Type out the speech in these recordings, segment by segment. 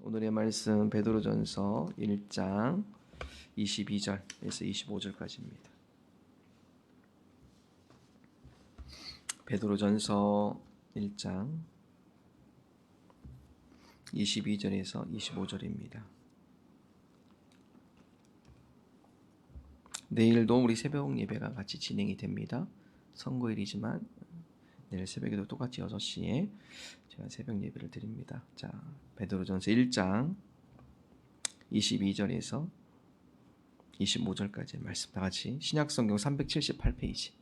오늘의 말씀 베드로전서 1장 22절에서 25절까지입니다. 베드로전서 1장 22절에서 25절입니다. 내일도 우리 새벽 예배가 같이 진행이 됩니다. 선거일이지만 내일 새벽에도 똑같이 6시에 제가 새벽 예배를 드립니다. 자, 베드로전서 1장 22절에서 25절까지 말씀 다 같이 신약성경 378페이지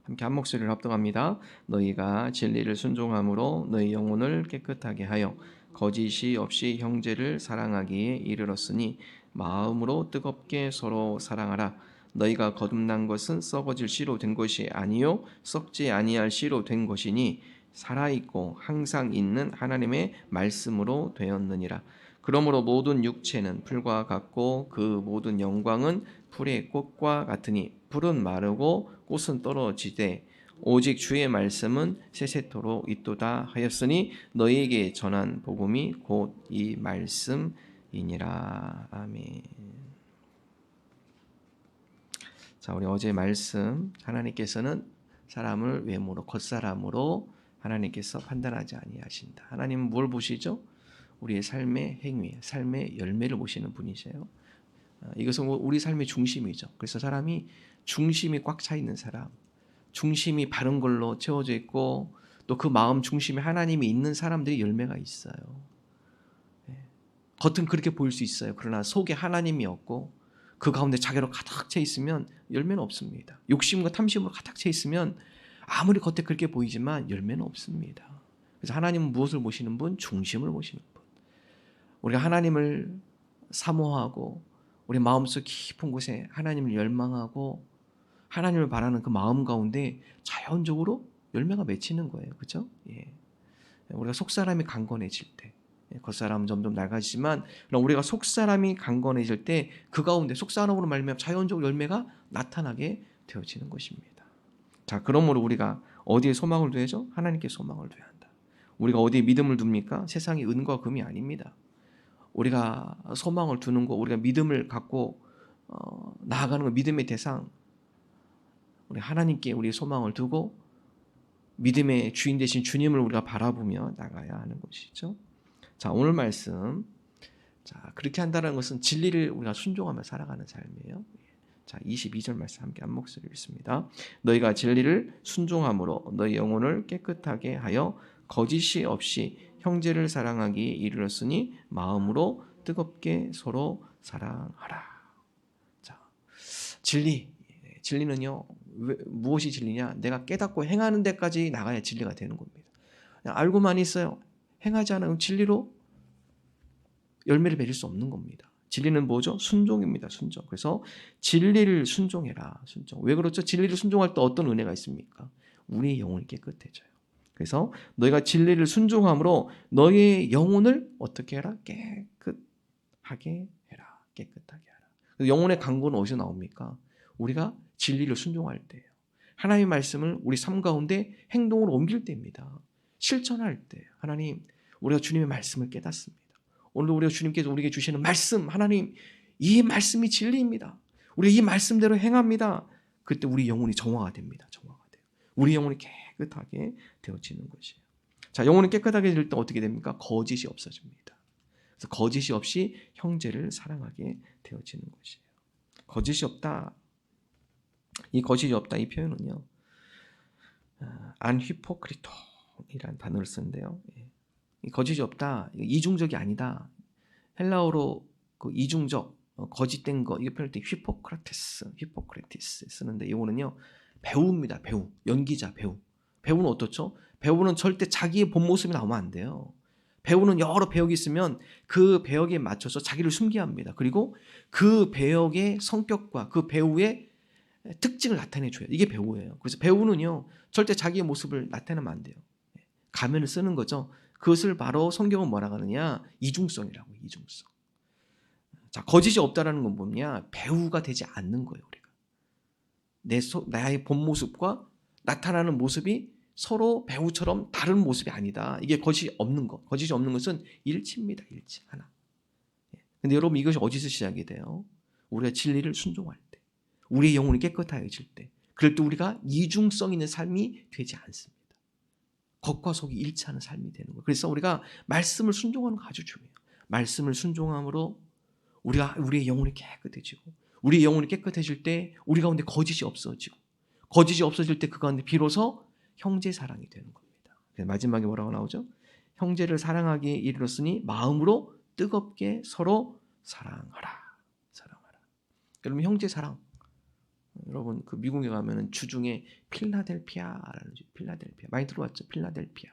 함께 한 목소리를 합독합니다. 너희가 진리를 순종함으로 너희 영혼을 깨끗하게 하여 거짓이 없이 형제를 사랑하기에 이르렀으니 마음으로 뜨겁게 서로 사랑하라. 너희가 거듭난 것은 썩어질 씨로 된 것이 아니요 썩지 아니할 씨로 된 것이니 살아있고 항상 있는 하나님의 말씀으로 되었느니라. 그러므로 모든 육체는 풀과 같고 그 모든 영광은 풀의 꽃과 같으니 풀은 마르고 꽃은 떨어지되 오직 주의 말씀은 세세토록 있도다 하였으니 너희에게 전한 복음이 곧 이 말씀이니라. 아멘. 자, 우리 어제 말씀, 하나님께서는 사람을 외모로 겉사람으로 하나님께서 판단하지 아니하신다. 하나님은 뭘 보시죠? 우리의 삶의 행위, 삶의 열매를 보시는 분이세요. 이것은 우리 삶의 중심이죠. 그래서 사람이 중심이 꽉 차 있는 사람, 중심이 바른 걸로 채워져 있고 또 그 마음 중심에 하나님이 있는 사람들이 열매가 있어요. 겉은 그렇게 보일 수 있어요. 그러나 속에 하나님이 없고 그 가운데 자기로 가득 차 있으면 열매는 없습니다. 욕심과 탐심으로 가득 차 있으면 아무리 겉에 그렇게 보이지만 열매는 없습니다. 그래서 하나님은 무엇을 보시는 분? 중심을 보시는 분. 우리가 하나님을 사모하고 우리 마음속 깊은 곳에 하나님을 열망하고 하나님을 바라는 그 마음 가운데 자연적으로 열매가 맺히는 거예요. 그렇죠? 예. 우리가 속사람이 강건해질 때 겉사람은 점점 낡아지지만 우리가 속사람이 강건해질 때 그 가운데 속사람으로 말미암아 자연적으로 열매가 나타나게 되어지는 것입니다. 자, 그러므로 우리가 어디에 소망을 둬야죠? 하나님께 소망을 둬야 한다. 우리가 어디에 믿음을 둡니까? 세상의 은과 금이 아닙니다. 우리가 소망을 두는 거, 우리가 믿음을 갖고 나아가는 거, 믿음의 대상, 우리 하나님께 우리의 소망을 두고 믿음의 주인 되신 주님을 우리가 바라보며 나가야 하는 것이죠. 자, 오늘 말씀, 자, 그렇게 한다는 것은 진리를 우리가 순종하며 살아가는 삶이에요. 자, 22절 말씀 함께 한 목소리로 읽습니다. 너희가 진리를 순종함으로 너희 영혼을 깨끗하게 하여 거짓이 없이 형제를 사랑하기에 이르렀으니 마음으로 뜨겁게 서로 사랑하라. 자, 진리는요, 무엇이 진리냐? 내가 깨닫고 행하는 데까지 나가야 진리가 되는 겁니다. 그냥 알고만 있어요. 행하지 않으면 진리로 열매를 맺을 수 없는 겁니다. 진리는 뭐죠? 순종입니다. 순종. 그래서 진리를 순종해라. 순종. 왜 그렇죠? 진리를 순종할 때 어떤 은혜가 있습니까? 우리의 영혼이 깨끗해져요. 그래서 너희가 진리를 순종함으로 너희의 영혼을 어떻게 해라? 깨끗하게 해라. 깨끗하게 하라. 영혼의 강구는 어디서 나옵니까? 우리가 진리를 순종할 때예요. 하나님의 말씀을 우리 삶 가운데 행동으로 옮길 때입니다. 실천할 때 하나님, 우리가 주님의 말씀을 깨닫습니다. 오늘도 우리가 주님께서 우리에게 주시는 말씀, 하나님, 이 말씀이 진리입니다. 우리 이 말씀대로 행합니다. 그때 우리 영혼이 정화가 됩니다. 정화가 돼요. 우리 영혼이 깨끗하게 되어지는 것이에요. 자, 영혼이 깨끗하게 될 때 어떻게 됩니까? 거짓이 없어집니다. 그래서 거짓이 없이 형제를 사랑하게 되어지는 것이에요. 거짓이 없다. 이 거짓이 없다 이 표현은요, 안 히포크리토 이라는 단어를 쓰는데요. 거짓이 없다, 이중적이 아니다. 헬라어로 그 이중적, 거짓된 거, 이게 표현할 때 히포크라테스 쓰는데 이거는요, 배우입니다. 배우, 연기자, 배우. 배우는 어떻죠? 배우는 절대 자기의 본 모습이 나오면 안 돼요. 배우는 여러 배역이 있으면 그 배역에 맞춰서 자기를 숨겨야 합니다. 그리고 그 배역의 성격과 그 배우의 특징을 나타내줘요. 이게 배우예요. 그래서 배우는요, 절대 자기의 모습을 나타내면 안 돼요. 가면을 쓰는 거죠. 그것을 바로 성경은 뭐라고 하느냐? 이중성이라고. 이중성. 자, 거짓이 없다라는 건 뭐냐? 배우가 되지 않는 거예요. 우리가 나의 본 모습과 나타나는 모습이 서로 배우처럼 다른 모습이 아니다. 이게 거짓이 없는 것. 거짓이 없는 것은 일치입니다. 일치 하나. 근데 여러분 이것이 어디서 시작이 돼요? 우리가 진리를 순종할 때, 우리의 영혼이 깨끗해질 때, 그럴 때 우리가 이중성 있는 삶이 되지 않습니다. 겉과 속이 일치하는 삶이 되는 거예요. 그래서 우리가 말씀을 순종하는 거 아주 중요해요. 말씀을 순종함으로 우리의 영혼이 깨끗해지고, 우리의 영혼이 깨끗해질 때 우리 가운데 거짓이 없어지고, 거짓이 없어질 때 그 가운데 비로소 형제 사랑이 되는 겁니다. 마지막에 뭐라고 나오죠? 형제를 사랑하기에 이르렀으니 마음으로 뜨겁게 서로 사랑하라. 사랑하라. 여러분 형제 사랑. 여러분 그 미국에 가면은 주중에 필라델피아라는 필라델피아 많이 들어봤죠? 필라델피아.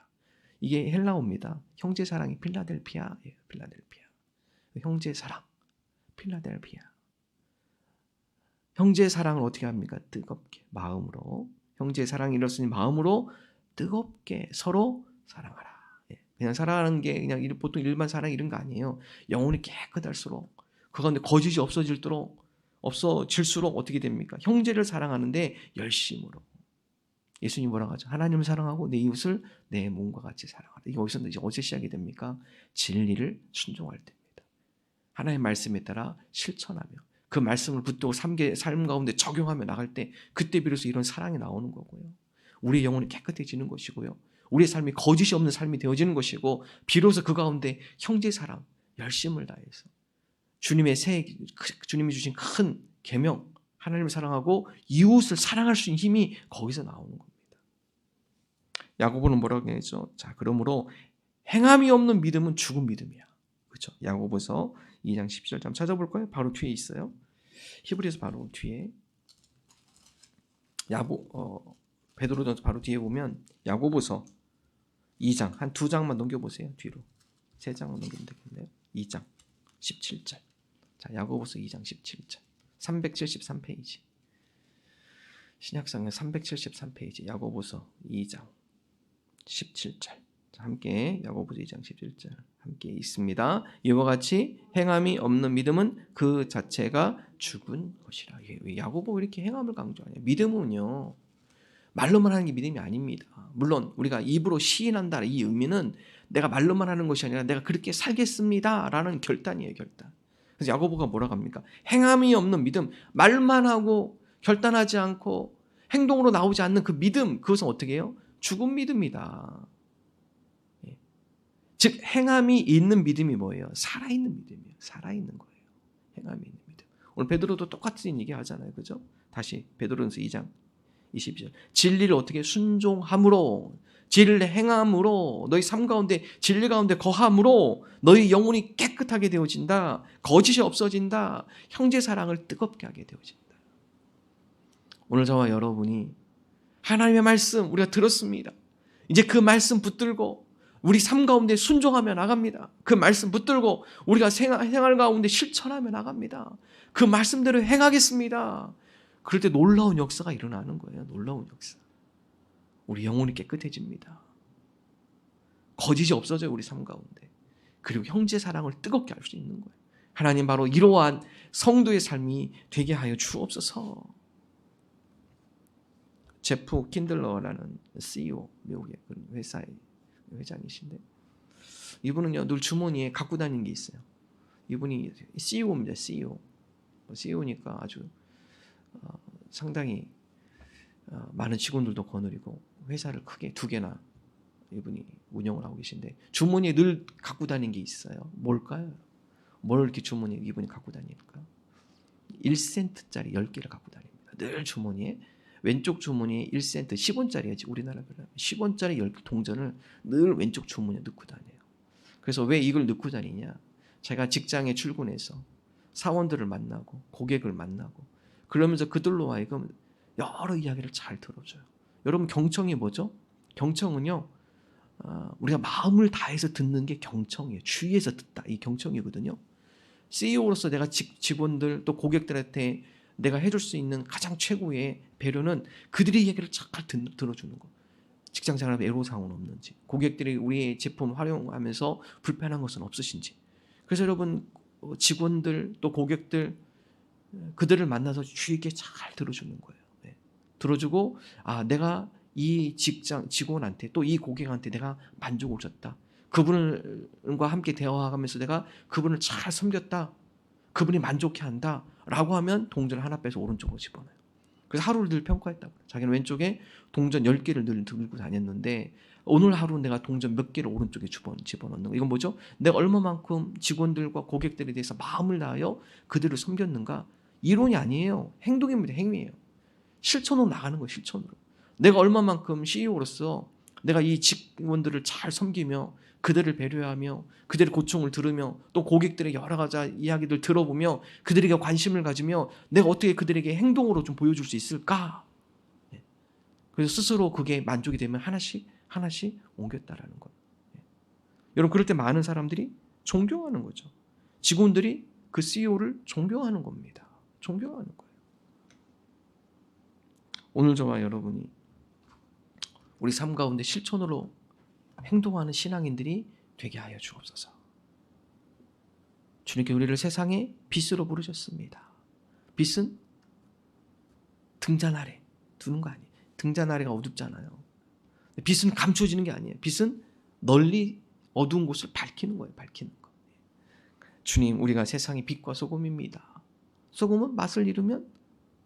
이게 헬라어입니다. 형제 사랑이 필라델피아예요. 필라델피아. 형제 사랑. 필라델피아. 형제 사랑을 어떻게 합니까? 뜨겁게 마음으로. 형제 사랑이 이렇으니 마음으로 뜨겁게 서로 사랑하라. 그냥 사랑하는 게 그냥 보통 일반 사랑 이런 거 아니에요. 영혼이 깨끗할수록 그 가운데 거짓이 없어질수록 어떻게 됩니까? 형제를 사랑하는데 열심으로. 예수님 뭐라고 하죠? 하나님을 사랑하고 내 이웃을 내 몸과 같이 사랑하라. 이게 어디서 시작이 됩니까? 진리를 순종할 때입니다. 하나님의 말씀에 따라 실천하며 그 말씀을 붙들고 삶 가운데 적용하며 나갈 때 그때 비로소 이런 사랑이 나오는 거고요. 우리의 영혼이 깨끗해지는 것이고요. 우리의 삶이 거짓이 없는 삶이 되어지는 것이고 비로소 그 가운데 형제 사랑, 열심을 다해서 주님이 주신 큰 계명, 하나님을 사랑하고 이웃을 사랑할 수 있는 힘이 거기서 나오는 겁니다. 야고보는 뭐라고 했죠? 자, 그러므로 행함이 없는 믿음은 죽은 믿음이야. 그렇죠? 야고보서 2장 17절 한번 찾아볼까요? 바로 뒤에 있어요. 히브리서 바로 뒤에. 베드로전서 바로 뒤에 보면 야고보서 2장 한 2장만 넘겨보세요. 뒤로 3장만 넘기면 되겠네요. 2장 17절. 자, 야고보서 2장 17절. 373페이지. 신약성경 373페이지. 야고보서 2장 17절. 자, 함께 야고보서 2장 17절 함께 있습니다. 이와 같이 행함이 없는 믿음은 그 자체가 죽은 것이라. 야고보가 이렇게 행함을 강조하냐? 믿음은요. 말로만 하는 게 믿음이 아닙니다. 물론 우리가 입으로 시인한다 이 의미는 내가 말로만 하는 것이 아니라 내가 그렇게 살겠습니다라는 결단이에요. 결단. 그래서 야고보가 뭐라고 합니까? 행함이 없는 믿음, 말만 하고 결단하지 않고 행동으로 나오지 않는 그 믿음, 그것은 어떻게 해요? 죽은 믿음이다. 즉 행함이 있는 믿음이 뭐예요? 살아있는 믿음이에요. 살아있는 거예요. 행함이 있는 믿음. 오늘 베드로도 똑같은 얘기 하잖아요. 그죠? 다시 베드로전서 2장 22절. 진리를 어떻게 순종함으로, 진리를 행함으로, 너희 삶 가운데 진리 가운데 거함으로 너희 영혼이 깨끗하게 되어진다. 거짓이 없어진다. 형제 사랑을 뜨겁게 하게 되어진다. 오늘 저와 여러분이 하나님의 말씀 우리가 들었습니다. 이제 그 말씀 붙들고 우리 삶 가운데 순종하며 나갑니다. 그 말씀 붙들고 우리가 생활 가운데 실천하며 나갑니다. 그 말씀대로 행하겠습니다. 그럴 때 놀라운 역사가 일어나는 거예요. 놀라운 역사. 우리 영혼이 깨끗해집니다. 거짓이 없어져요. 우리 삶 가운데. 그리고 형제 사랑을 뜨겁게 할 수 있는 거예요. 하나님 바로 이러한 성도의 삶이 되게 하여 주옵소서. 제프 킨들러라는 CEO, 미국의 회사의 회장이신데 이분은요 늘 주머니에 갖고 다니는 게 있어요. 이분이 CEO입니다. CEO. CEO니까 아주 상당히 많은 직원들도 거느리고 회사를 크게 2개나 이분이 운영을 하고 계신데 주머니에 늘 갖고 다니는 게 있어요. 뭘까요? 뭘 이렇게 주머니에 이분이 갖고 다닐까? 1센트짜리 10개를 갖고 다닙니다. 늘 주머니에. 왼쪽 주머니에 1센트 10원짜리야지 우리나라 별로 10원짜리 10개 동전을 늘 왼쪽 주머니에 넣고 다녀요. 그래서 왜 이걸 넣고 다니냐? 제가 직장에 출근해서 사원들을 만나고 고객을 만나고 그러면서 그들로 하여금 여러 이야기를 잘 들어줘요. 여러분 경청이 뭐죠? 경청은요 우리가 마음을 다해서 듣는 게 경청이에요. 주의해서 듣다 이 경청이거든요. CEO로서 내가 직원들 또 고객들한테 내가 해줄 수 있는 가장 최고의 배려는 그들의 얘기를 잘 들어주는 거. 직장생활에 애로사항은 없는지, 고객들이 우리의 제품 활용하면서 불편한 것은 없으신지. 그래서 여러분 직원들 또 고객들 그들을 만나서 주의 있게 잘 들어주는 거예요. 네. 들어주고 내가 이 직원한테 또 이 고객한테 내가 만족을 줬다. 그분과 함께 대화하면서 내가 그분을 잘 섬겼다, 그분이 만족해한다 라고 하면 동전 하나 빼서 오른쪽으로 집어넣어요. 그래서 하루를 늘 평가했다고. 자기는 왼쪽에 동전 10개를 늘 들고 다녔는데 오늘 하루 내가 동전 몇 개를 오른쪽에 집어넣는 거. 이건 뭐죠? 내가 얼마만큼 직원들과 고객들에 대해서 마음을 다하여 그들을 섬겼는가. 이론이 아니에요. 행동입니다. 행위예요. 실천으로 나가는 거예요. 실천으로. 내가 얼마만큼 CEO로서 내가 이 직원들을 잘 섬기며 그들을 배려하며 그들의 고충을 들으며 또 고객들의 여러 가지 이야기들 들어보며 그들에게 관심을 가지며 내가 어떻게 그들에게 행동으로 좀 보여줄 수 있을까? 그래서 스스로 그게 만족이 되면 하나씩 옮겼다라는 거예요. 여러분, 그럴 때 많은 사람들이 존경하는 거죠. 직원들이 그 CEO를 존경하는 겁니다. 존경하는 거예요. 오늘 저와 여러분이 우리 삶 가운데 실천으로 행동하는 신앙인들이 되게 하여 주옵소서. 주님께 우리를 세상의 빛으로 부르셨습니다. 빛은 등잔 아래 두는 거 아니에요. 등잔 아래가 어둡잖아요. 빛은 감춰지는 게 아니에요. 빛은 널리 어두운 곳을 밝히는 거예요. 밝히는 거. 주님, 우리가 세상의 빛과 소금입니다. 소금은 맛을 잃으면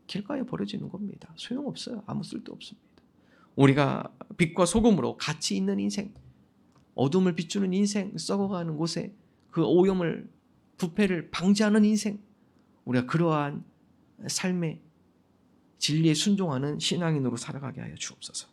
길가에 버려지는 겁니다. 소용없어요. 아무 쓸데 없습니다. 우리가 빛과 소금으로 가치 있는 인생, 어둠을 비추는 인생, 썩어가는 곳에 그 오염을, 부패를 방지하는 인생, 우리가 그러한 삶의 진리에 순종하는 신앙인으로 살아가게 하여 주옵소서.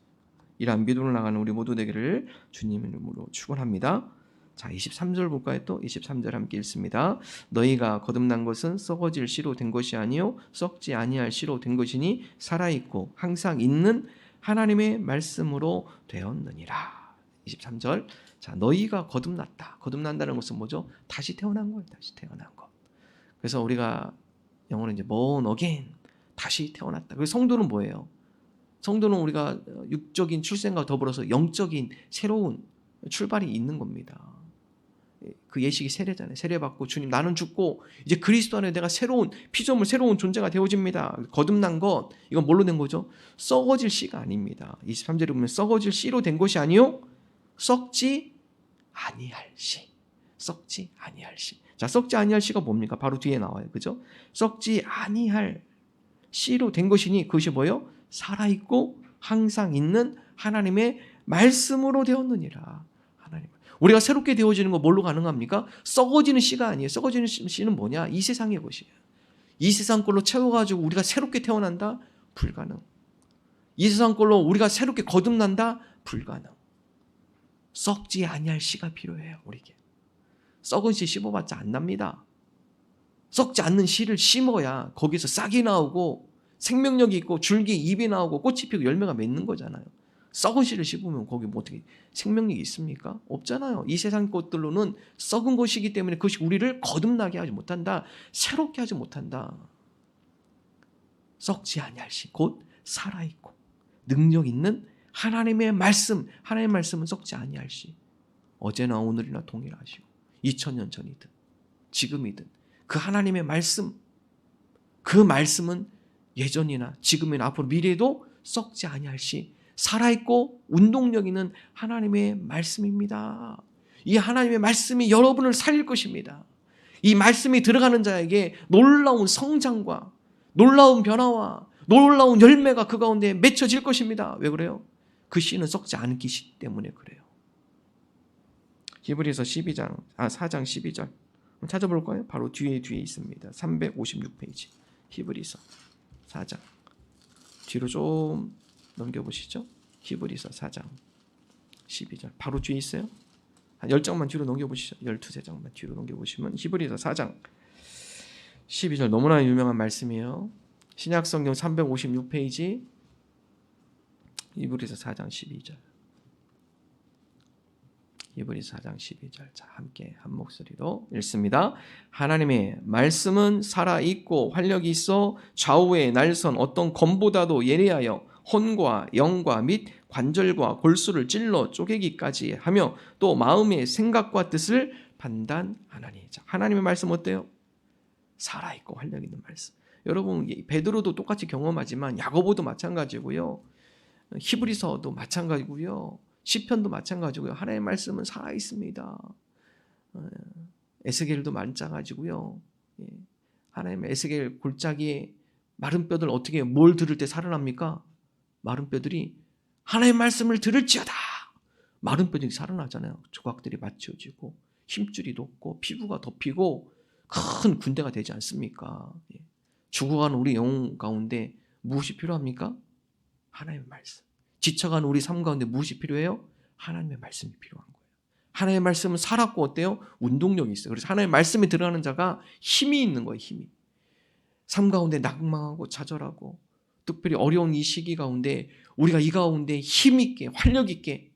이러한 믿음으로 나가는 우리 모두 되기를 주님의 이름으로 축원합니다. 자, 23절 볼까요? 또 23절 함께 읽습니다. 너희가 거듭난 것은 썩어질 씨로 된 것이 아니요 썩지 아니할 씨로 된 것이니 살아있고 항상 있는 하나님의 말씀으로 되었느니라. 23절. 자, 너희가 거듭났다. 거듭난다는 것은 뭐죠? 다시 태어난 거예요. 다시 태어난 것. 그래서 우리가 영어로 이제 born again, 다시 태어났다. 그래서 성도는 뭐예요? 성도는 우리가 육적인 출생과 더불어서 영적인 새로운 출발이 있는 겁니다. 그 예식이 세례잖아요. 세례받고 주님 나는 죽고 이제 그리스도 안에 내가 새로운 피조물, 새로운 존재가 되어집니다. 거듭난 것, 이건 뭘로 된 거죠? 썩어질 씨가 아닙니다. 23절에 보면 썩어질 씨로 된 것이 아니요 썩지 아니할 씨. 썩지 아니할 씨. 자, 썩지 아니할 씨가 뭡니까? 바로 뒤에 나와요. 그죠? 썩지 아니할 씨로 된 것이니 그것이 뭐예요? 살아있고 항상 있는 하나님의 말씀으로 되었느니라. 하나님. 우리가 새롭게 되어지는 거 뭘로 가능합니까? 썩어지는 씨가 아니에요. 썩어지는 씨는 뭐냐? 이 세상의 것이에요. 이 세상 걸로 채워가지고 우리가 새롭게 태어난다? 불가능. 이 세상 걸로 우리가 새롭게 거듭난다? 불가능. 썩지 아니할 씨가 필요해요. 우리에게. 썩은 씨 씹어봤자 안 납니다. 썩지 않는 씨를 심어야 거기서 싹이 나오고 생명력이 있고 줄기 잎이 나오고 꽃이 피고 열매가 맺는 거잖아요. 썩은 씨를 씹으면 거기 뭐 어떻게 생명력이 있습니까? 없잖아요. 이 세상 것들로는 썩은 것이기 때문에 그것이 우리를 거듭나게 하지 못한다. 새롭게 하지 못한다. 썩지 아니할 씨, 곧 살아있고 능력 있는 하나님의 말씀, 하나님의 말씀은 썩지 아니할 씨. 어제나 오늘이나 동일하시고 2000년 전이든 지금이든 그 하나님의 말씀, 그 말씀은 예전이나 지금이나 앞으로 미래에도 썩지 아니할 씨, 살아있고 운동력 있는 하나님의 말씀입니다. 이 하나님의 말씀이 여러분을 살릴 것입니다. 이 말씀이 들어가는 자에게 놀라운 성장과 놀라운 변화와 놀라운 열매가 그 가운데 맺혀질 것입니다. 왜 그래요? 그 씨는 썩지 않기 때문에 그래요. 히브리서 4장 12절 찾아볼 거예요. 바로 뒤에 있습니다. 356페이지 히브리서 4장 뒤로 좀 넘겨보시죠. 히브리서 4장 12절 바로 뒤에 있어요. 한 10장만 뒤로 넘겨보시죠. 12장만 뒤로 넘겨보시면 히브리서 4장 12절 너무나 유명한 말씀이에요. 신약성경 356페이지 히브리서 4장 12절 히브리서 4장 12절 자 함께 한 목소리로 읽습니다. 하나님의 말씀은 살아있고 활력이 있어 좌우의 날선 어떤 검보다도 예리하여 혼과 영과 및 관절과 골수를 찔러 쪼개기까지 하며 또 마음의 생각과 뜻을 판단하나니. 자, 하나님의 말씀 어때요? 살아있고 활력 있는 말씀. 여러분 베드로도 똑같이 경험하지만 야고보도 마찬가지고요. 히브리서도 마찬가지고요. 시편도 마찬가지고요. 하나님의 말씀은 살아 있습니다. 에스겔도 마찬가지고요. 하나님의 에스겔 골짜기에 마른 뼈들 어떻게 해요? 뭘 들을 때 살아납니까? 마른 뼈들이 하나님의 말씀을 들을지어다. 마른 뼈들이 살아나잖아요. 조각들이 맞춰지고 힘줄이 돋고 피부가 덮이고 큰 군대가 되지 않습니까? 죽어가는 우리 영혼 가운데 무엇이 필요합니까? 하나님의 말씀. 지쳐가는 우리 삶 가운데 무엇이 필요해요? 하나님의 말씀이 필요한 거예요. 하나님의 말씀은 살았고 어때요? 운동력이 있어요. 그래서 하나님의 말씀에 들어가는 자가 힘이 있는 거예요. 힘이. 삶 가운데 낙망하고 좌절하고 특별히 어려운 이 시기 가운데 우리가 이 가운데 힘 있게 활력 있게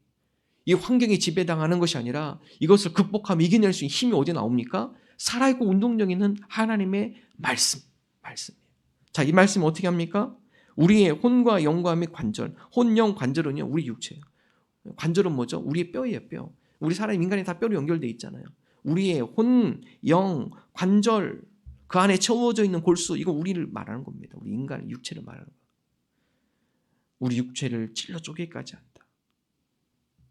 이 환경에 지배당하는 것이 아니라 이것을 극복하며 이겨낼 수 있는 힘이 어디 나옵니까? 살아있고 운동력 있는 하나님의 말씀이에요. 자, 이 말씀은 어떻게 합니까? 우리의 혼과 영과 및 관절, 혼, 영, 관절은요 우리 육체예요. 관절은 뭐죠? 우리의 뼈예요. 뼈. 우리 사람 인간이 다 뼈로 연결되어 있잖아요. 우리의 혼, 영, 관절 그 안에 채워져 있는 골수 이거 우리를 말하는 겁니다. 우리 인간의 육체를 말하는 거예요. 우리 육체를 찔러 쪼개기까지 한다.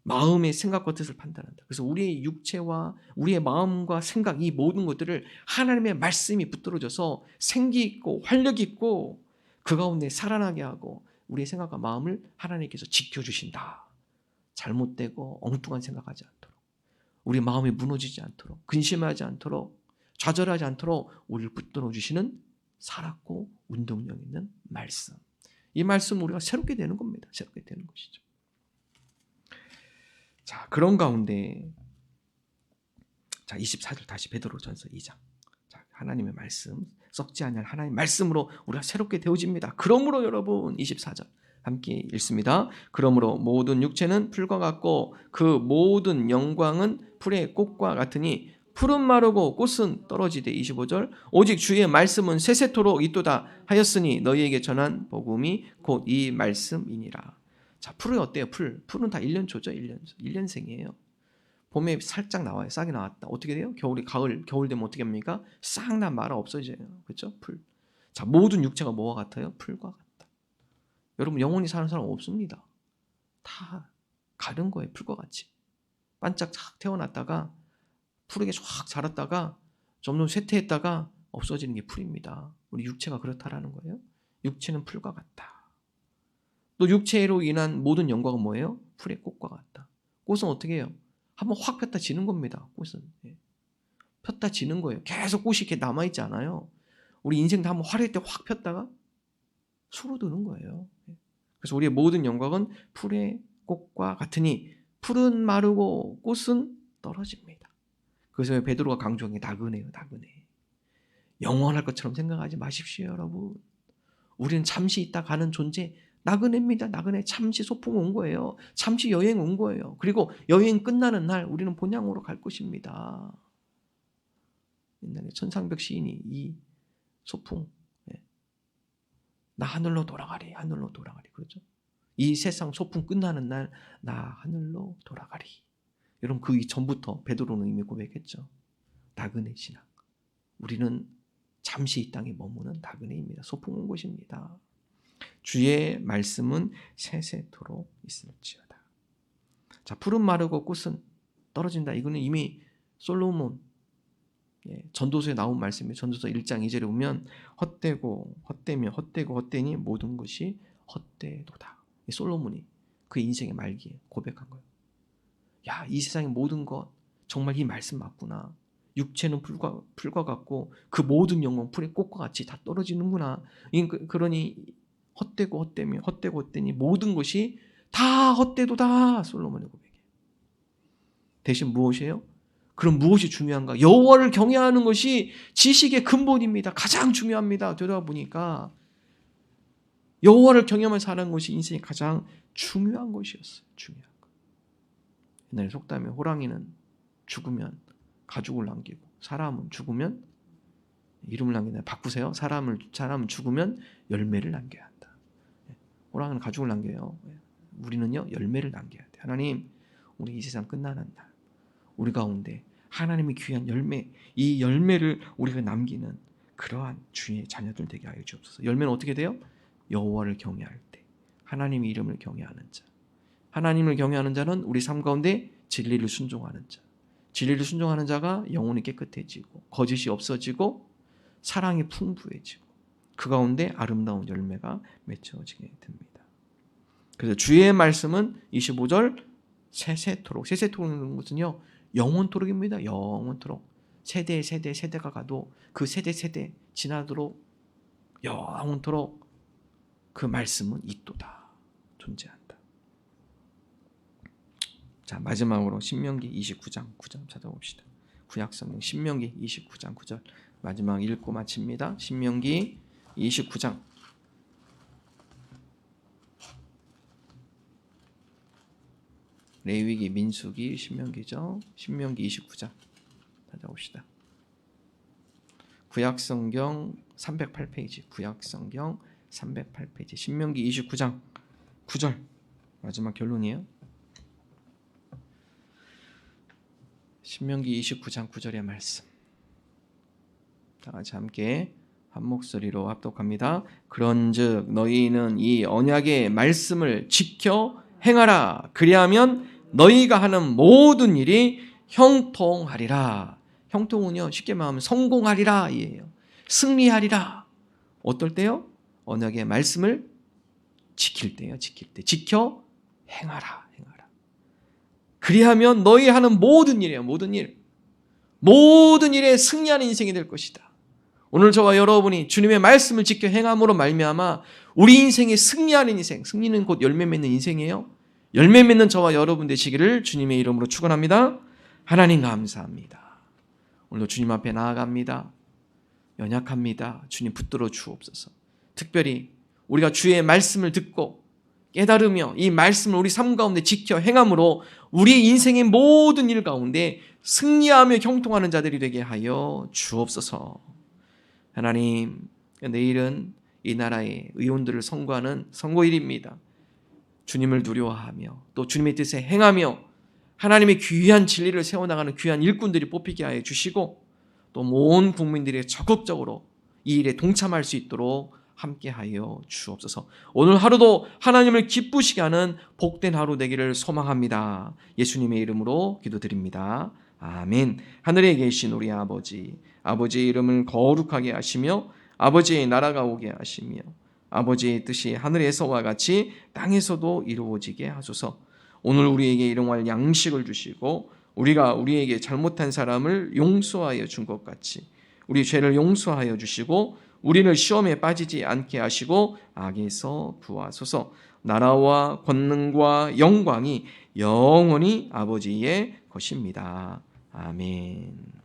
마음의 생각과 뜻을 판단한다. 그래서 우리의 육체와 우리의 마음과 생각 이 모든 것들을 하나님의 말씀이 붙들어져서 생기 있고 활력 있고 그 가운데 살아나게 하고 우리의 생각과 마음을 하나님께서 지켜주신다. 잘못되고 엉뚱한 생각하지 않도록 우리 마음이 무너지지 않도록 근심하지 않도록 좌절하지 않도록 우리를 붙들어주시는 살았고 운동력 있는 말씀. 이 말씀은 우리가 새롭게 되는 겁니다. 새롭게 되는 것이죠. 자, 그런 가운데 자, 24절 다시 베드로전서 2장. 자, 하나님의 말씀, 썩지 않을 하나님의 말씀으로 우리가 새롭게 되어집니다. 그러므로 여러분 24절 함께 읽습니다. 그러므로 모든 육체는 풀과 같고 그 모든 영광은 풀의 꽃과 같으니 풀은 마르고 꽃은 떨어지되 25절 오직 주의 말씀은 세세토록 있도다 하였으니 너희에게 전한 복음이 곧 이 말씀이니라. 자, 풀은 어때요? 풀은 다 1년초죠. 1년생이에요. 봄에 살짝 나와요. 싹이 나왔다. 어떻게 돼요? 겨울 되면 어떻게 합니까? 싹 나 말아 없어져요. 그렇죠? 풀. 자, 모든 육체가 뭐와 같아요? 풀과 같다. 여러분 영원히 사는 사람 없습니다. 다 가는 거예요. 풀과 같이. 반짝 착 태어났다가 푸르게 쫙 자랐다가 점점 쇠퇴했다가 없어지는 게 풀입니다. 우리 육체가 그렇다라는 거예요. 육체는 풀과 같다. 또 육체로 인한 모든 영광은 뭐예요? 풀의 꽃과 같다. 꽃은 어떻게 해요? 한번 확 폈다 지는 겁니다. 꽃은. 폈다 지는 거예요. 계속 꽃이 이렇게 남아있지 않아요. 우리 인생도 한번 화려할 때 확 폈다가 수로드는 거예요. 그래서 우리의 모든 영광은 풀의 꽃과 같으니 풀은 마르고 꽃은 떨어집니다. 그래서 베드로가 강조한 게 나그네예요. 나그네. 영원할 것처럼 생각하지 마십시오. 여러분. 우리는 잠시 있다 가는 존재 나그네입니다. 나그네. 잠시 소풍 온 거예요. 잠시 여행 온 거예요. 그리고 여행 끝나는 날 우리는 본향으로 갈 것입니다. 옛날에 천상벽 시인이 이 소풍 나 하늘로 돌아가리. 하늘로 돌아가리. 그렇죠? 이 세상 소풍 끝나는 날 나 하늘로 돌아가리. 여러분 그 전부터 베드로는 이미 고백했죠. 나그네 신앙. 우리는 잠시 이 땅에 머무는 나그네입니다. 소풍 온 곳입니다. 주의 말씀은 세세토록 있을지어다. 자, 풀은 마르고 꽃은 떨어진다. 이거는 이미 솔로몬 전도서에 나온 말씀이에요. 전도서 1장 2절에 보면 헛되고 헛되며 헛되고 헛되니 모든 것이 헛되도다. 솔로몬이 그 인생의 말기에 고백한 거예요. 야, 이 세상의 모든 것 정말 이 말씀 맞구나. 육체는 풀과 같고 그 모든 영광 풀의 꽃과 같이 다 떨어지는구나. 그러니 헛되고 헛되며 헛되고 헛되니 모든 것이 다 헛되도다. 솔로몬의 고백이에요. 대신 무엇이에요? 그럼 무엇이 중요한가? 여호와를 경외하는 것이 지식의 근본입니다. 가장 중요합니다. 되돌아보니까 여호와를 경외하며 사는 것이 인생의 가장 중요한 것이었어요. 중요한 것. 옛날에 속담에 호랑이는 죽으면 가죽을 남기고 사람은 죽으면 이름을 남긴다. 바꾸세요. 사람은 죽으면 열매를 남겨야 한다. 호랑이는 가죽을 남겨요. 우리는요 열매를 남겨야 돼. 하나님, 우리 이 세상 끝나는 날 우리 가운데 하나님이 귀한 열매, 이 열매를 우리가 남기는 그러한 주의 자녀들 되게 하여 주옵소서. 열매는 어떻게 돼요? 여호와를 경외할 때, 하나님의 이름을 경외하는 자, 하나님을 경외하는 자는 우리 삶 가운데 진리를 순종하는 자. 진리를 순종하는 자가 영혼이 깨끗해지고 거짓이 없어지고 사랑이 풍부해지고 그 가운데 아름다운 열매가 맺혀지게 됩니다. 그래서 주의 말씀은 25절 세세토록. 세세토록은 것은요 영원토록입니다. 영원토록. 세대가 가도 그 세대 지나도록 영원토록 그 말씀은 있도다. 존재한다. 자, 마지막으로 신명기 29장 9절 찾아봅시다. 구약성경 신명기 29장 9절 마지막 읽고 마칩니다. 신명기 29장 레위기, 민수기, 신명기죠. 신명기 29장 찾아봅시다. 구약성경 308페이지 구약성경 308페이지 신명기 29장 9절 마지막 결론이에요. 신명기 29장 9절의 말씀 다 같이 함께 한 목소리로 합독합니다. 그런즉 너희는 이 언약의 말씀을 지켜 행하라. 그리하면 너희가 하는 모든 일이 형통하리라. 형통은요 쉽게 말하면 성공하리라 이에요. 승리하리라. 어떨 때요? 언약의 말씀을 지킬 때요. 지킬 때. 지켜 행하라. 행하라. 그리하면 너희 하는 모든 일이에요. 모든 일. 모든 일에 승리하는 인생이 될 것이다. 오늘 저와 여러분이 주님의 말씀을 지켜 행함으로 말미암아 우리 인생에 승리하는 인생, 승리는 곧 열매 맺는 인생이에요. 열매 맺는 저와 여러분 되시기를 주님의 이름으로 축원합니다. 하나님 감사합니다. 오늘도 주님 앞에 나아갑니다. 연약합니다. 주님 붙들어 주옵소서. 특별히 우리가 주의 말씀을 듣고 깨달으며 이 말씀을 우리 삶 가운데 지켜 행함으로 우리 인생의 모든 일 가운데 승리하며 형통하는 자들이 되게 하여 주옵소서. 하나님, 내일은 이 나라의 의원들을 선거하는 선거일입니다. 주님을 두려워하며 또 주님의 뜻에 행하며 하나님의 귀한 진리를 세워나가는 귀한 일꾼들이 뽑히게 하여 주시고 또 온 국민들이 적극적으로 이 일에 동참할 수 있도록 함께하여 주옵소서. 오늘 하루도 하나님을 기쁘시게 하는 복된 하루 되기를 소망합니다. 예수님의 이름으로 기도드립니다. 아멘. 하늘에 계신 우리 아버지, 아버지의 이름을 거룩하게 하시며 아버지의 나라가 오게 하시며 아버지의 뜻이 하늘에서와 같이 땅에서도 이루어지게 하소서. 오늘 우리에게 일용할 양식을 주시고 우리가 우리에게 잘못한 사람을 용서하여 준 것 같이 우리 죄를 용서하여 주시고 우리를 시험에 빠지지 않게 하시고 악에서 구하소서. 나라와 권능과 영광이 영원히 아버지의 것입니다. 아멘.